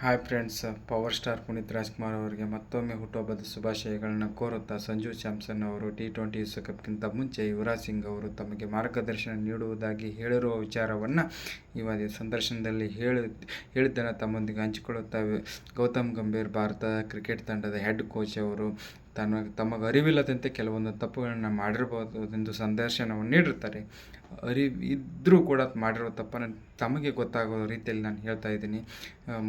Hi friends, power star Puneeth Rajkumar ಅವರಿಗೆ ಮತ್ತೊಮ್ಮೆ ಹುಟ್ಟುಹಬ್ಬದ ಶುಭಾಶಯಗಳನ್ನು ಕೋರುತ್ತಾ ಸಂಜು ಸ್ಯಾಮ್ಸನ್ ಅವರು T20 ವಿಶ್ವಕಪ್ಗಿಂತ ಮುಂಚೆ ಯುವರಾಜ್ ಸಿಂಗ್ ಅವರು ತಮಗೆ ಮಾರ್ಗದರ್ಶನ ನೀಡುವುದಾಗಿ ಹೇಳಿರುವ ವಿಚಾರವನ್ನು ಇವಾಗ ಸಂದರ್ಶನದಲ್ಲಿ ಹೇಳಿದ್ದನ್ನು ತಮ್ಮೊಂದಿಗೆ ಹಂಚಿಕೊಳ್ಳುತ್ತಾ ಗೌತಮ್ ಗಂಭೀರ್ ಭಾರತ ಕ್ರಿಕೆಟ್ ತಂಡದ ಹೆಡ್ ಕೋಚ್ ಅವರು ತಮಗೆ ಅರಿವಿಲ್ಲದಂತೆ ಕೆಲವೊಂದು ತಪ್ಪುಗಳನ್ನು ಮಾಡಿರ್ಬೋದು ಎಂದು ಸಂದರ್ಶನವನ್ನು ನೀಡಿರ್ತಾರೆ. ಇದ್ದರೂ ಕೂಡ ಮಾಡಿರೋ ತಪ್ಪನ್ನು ತಮಗೆ ಗೊತ್ತಾಗೋ ರೀತಿಯಲ್ಲಿ ನಾನು ಹೇಳ್ತಾ ಇದ್ದೀನಿ.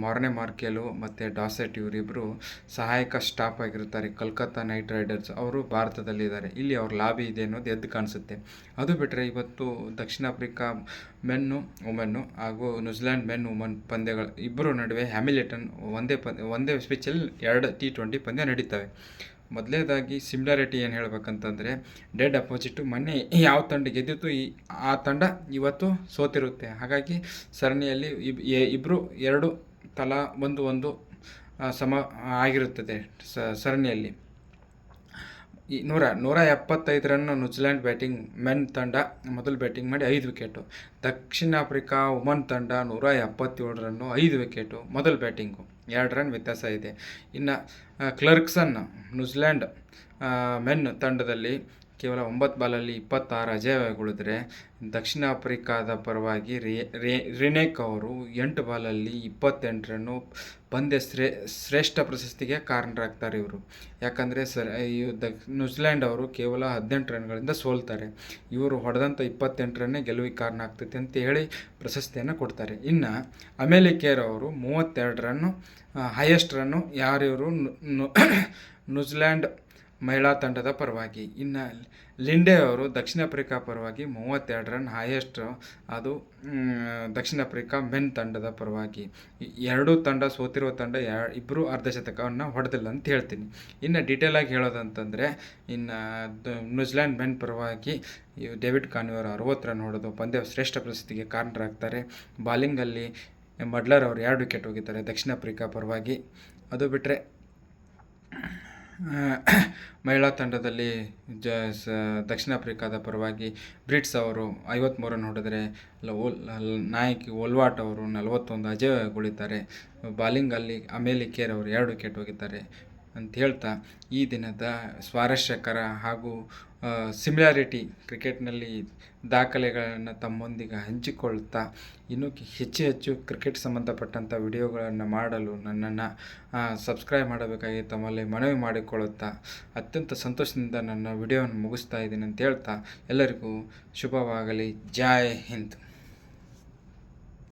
ಮಾರ್ನೆ ಮಾರ್ಕೆಲು ಮತ್ತು ಡಾಸೆಟ್ ಇವರಿಬ್ಬರು ಸಹಾಯಕ ಸ್ಟಾಫ್ ಆಗಿರ್ತಾರೆ ಕಲ್ಕತ್ತಾ ನೈಟ್ ರೈಡರ್ಸ್. ಅವರು ಭಾರತದಲ್ಲಿದ್ದಾರೆ. ಇಲ್ಲಿ ಅವ್ರ ಲಾಬಿ ಇದೆ ಅನ್ನೋದು ಎದ್ದು ಕಾಣಿಸುತ್ತೆ. ಅದು ಬಿಟ್ಟರೆ ಇವತ್ತು ದಕ್ಷಿಣ ಆಫ್ರಿಕಾ ಮೆನ್ನು ವುಮೆನ್ನು ಹಾಗೂ ನ್ಯೂಜಿಲ್ಯಾಂಡ್ ಮೆನ್ ವುಮನ್ ಪಂದ್ಯಗಳು ಇಬ್ಬರು ನಡುವೆ ಹ್ಯಾಮಿಲ್ಟನ್ ಒಂದೇ ಪಿಚ್ಚಲ್ಲಿ 2 T20 ಪಂದ್ಯ ನಡೀತವೆ. ಮೊದಲನೇದಾಗಿ ಸಿಮಿಲಾರಿಟಿ ಏನು ಹೇಳ್ಬೇಕಂತಂದರೆ, ಡೆಡ್ ಅಪೋಸಿಟು ಮೊನ್ನೆ ಯಾವ ತಂಡ ಗೆದ್ದಿತ್ತು ಆ ತಂಡ ಇವತ್ತು ಸೋತಿರುತ್ತೆ. ಹಾಗಾಗಿ ಸರಣಿಯಲ್ಲಿ ಇಬ್ಬರು 2 ತಲಾ ಒಂದು ಸಮ ಆಗಿರುತ್ತದೆ. ಸರಣಿಯಲ್ಲಿ 175 ರನ್ ನ್ಯೂಜಿಲ್ಯಾಂಡ್ ಬ್ಯಾಟಿಂಗ್ ಮೆನ್ ತಂಡ ಮೊದಲು ಬ್ಯಾಟಿಂಗ್ ಮಾಡಿ 5 ವಿಕೆಟು. ದಕ್ಷಿಣ ಆಫ್ರಿಕಾ ವುಮನ್ ತಂಡ 177 ರನ್ನು 5 ವಿಕೆಟು ಮೊದಲು ಬ್ಯಾಟಿಂಗು. 2 ರನ್ ವ್ಯತ್ಯಾಸ ಇದೆ. ಇನ್ನು ಕ್ಲರ್ಕ್ಸನ್ ನ್ಯೂಜಿಲ್ಯಾಂಡ್ ಮೆನ್ ತಂಡದಲ್ಲಿ ಕೇವಲ 9 ಬಾಲಲ್ಲಿ 26 ಅಜೇಯಗೊಳಿಸಿದರೆ, ದಕ್ಷಿಣ ಆಫ್ರಿಕಾದ ಪರವಾಗಿ ರಿನೆಕ್ ಅವರು 8 ಬಾಲಲ್ಲಿ 28 ರನ್ನು ಪಂದ್ಯ ಶ್ರೇಷ್ಠ ಪ್ರಶಸ್ತಿಗೆ ಕಾರಣರಾಗ್ತಾರೆ ಇವರು. ಯಾಕಂದರೆ ನ್ಯೂಜಿಲ್ಯಾಂಡ್ ಅವರು ಕೇವಲ 18 ರನ್ಗಳಿಂದ ಸೋಲ್ತಾರೆ. ಇವರು ಹೊಡೆದಂಥ 28 ರನ್ನೇ ಗೆಲುವಿಗೆ ಕಾರಣ ಆಗ್ತೈತೆ ಅಂತ ಹೇಳಿ ಪ್ರಶಸ್ತಿಯನ್ನು ಕೊಡ್ತಾರೆ. ಇನ್ನು ಅಮೇಲಿ ಕೇರ್ ಅವರು 32 ರನ್ನು ಹೈಯೆಸ್ಟ್ ರನ್ನು ಯಾರಿವರು ನ್ಯೂಜಿಲ್ಯಾಂಡ್ ಮಹಿಳಾ ತಂಡದ ಪರವಾಗಿ. ಇನ್ನು ಲಿಂಡೆ ಅವರು ದಕ್ಷಿಣ ಆಫ್ರಿಕಾ ಪರವಾಗಿ 32 ರನ್ ಹೈಯೆಸ್ಟ್, ಅದು ದಕ್ಷಿಣ ಆಫ್ರಿಕಾ ಮೆನ್ ತಂಡದ ಪರವಾಗಿ. ಎರಡೂ ತಂಡ ಸೋತಿರುವ ತಂಡ ಇಬ್ಬರು ಅರ್ಧಶತಕವನ್ನು ಹೊಡೆದಿಲ್ಲ ಅಂತ ಹೇಳ್ತೀನಿ. ಇನ್ನು ಡೀಟೇಲಾಗಿ ಹೇಳೋದಂತಂದರೆ, ಇನ್ನು ನ್ಯೂಜಿಲ್ಯಾಂಡ್ ಮೆನ್ ಪರವಾಗಿ ಡೇವಿಡ್ ಕಾನ್ವೇರ್ 60 ರನ್ ಹೊಡೆದು ಪಂದ್ಯ ಶ್ರೇಷ್ಠ ಪ್ರಶಸ್ತಿಗೆ ಕಾರಣರಾಗ್ತಾರೆ. ಬಾಲಿಂಗಲ್ಲಿ ಮಡ್ಲರ್ ಅವರು 2 ವಿಕೆಟ್ ಹೋಗಿದ್ದಾರೆ ದಕ್ಷಿಣ ಆಫ್ರಿಕಾ ಪರವಾಗಿ. ಅದು ಬಿಟ್ಟರೆ ಮಹಿಳಾ ತಂಡದಲ್ಲಿ ದಕ್ಷಿಣ ಆಫ್ರಿಕಾದ ಪರವಾಗಿ ಬ್ರಿಟ್ಸ್ ಅವರು 53 ರನ್ ಹೊಡೆದರೆ ನಾಯಕಿ ಒಲ್ವಾಟ್ ಅವರು 41 ಅಜೇಯಗೊಳಿತಾರೆ. ಬಾಲಿಂಗಲ್ಲಿ ಅಮೇಲಿ ಕೇರ್ ಅವರು 2 ವಿಕೆಟ್ ಹೋಗಿದ್ದಾರೆ ಅಂತ ಹೇಳ್ತಾ, ಈ ದಿನದ ಸ್ವಾರಸ್ಯಕರ ಹಾಗೂ ಸಿಮಿಲಾರಿಟಿ ಕ್ರಿಕೆಟ್ನಲ್ಲಿ ದಾಖಲೆಗಳನ್ನು ತಮ್ಮೊಂದಿಗೆ ಹಂಚಿಕೊಳ್ತಾ, ಇನ್ನೂ ಹೆಚ್ಚು ಕ್ರಿಕೆಟ್ ಸಂಬಂಧಪಟ್ಟಂಥ ವಿಡಿಯೋಗಳನ್ನು ಮಾಡಲು ನನ್ನನ್ನು ಸಬ್ಸ್ಕ್ರೈಬ್ ಮಾಡಬೇಕಾಗಿ ತಮ್ಮಲ್ಲಿ ಮನವಿ ಮಾಡಿಕೊಳ್ಳುತ್ತಾ ಅತ್ಯಂತ ಸಂತೋಷದಿಂದ ನನ್ನ ವಿಡಿಯೋವನ್ನು ಮುಗಿಸ್ತಾ ಇದ್ದೀನಿ ಅಂತ ಹೇಳ್ತಾ, ಎಲ್ಲರಿಗೂ ಶುಭವಾಗಲಿ. ಜೈ ಹಿಂದ್.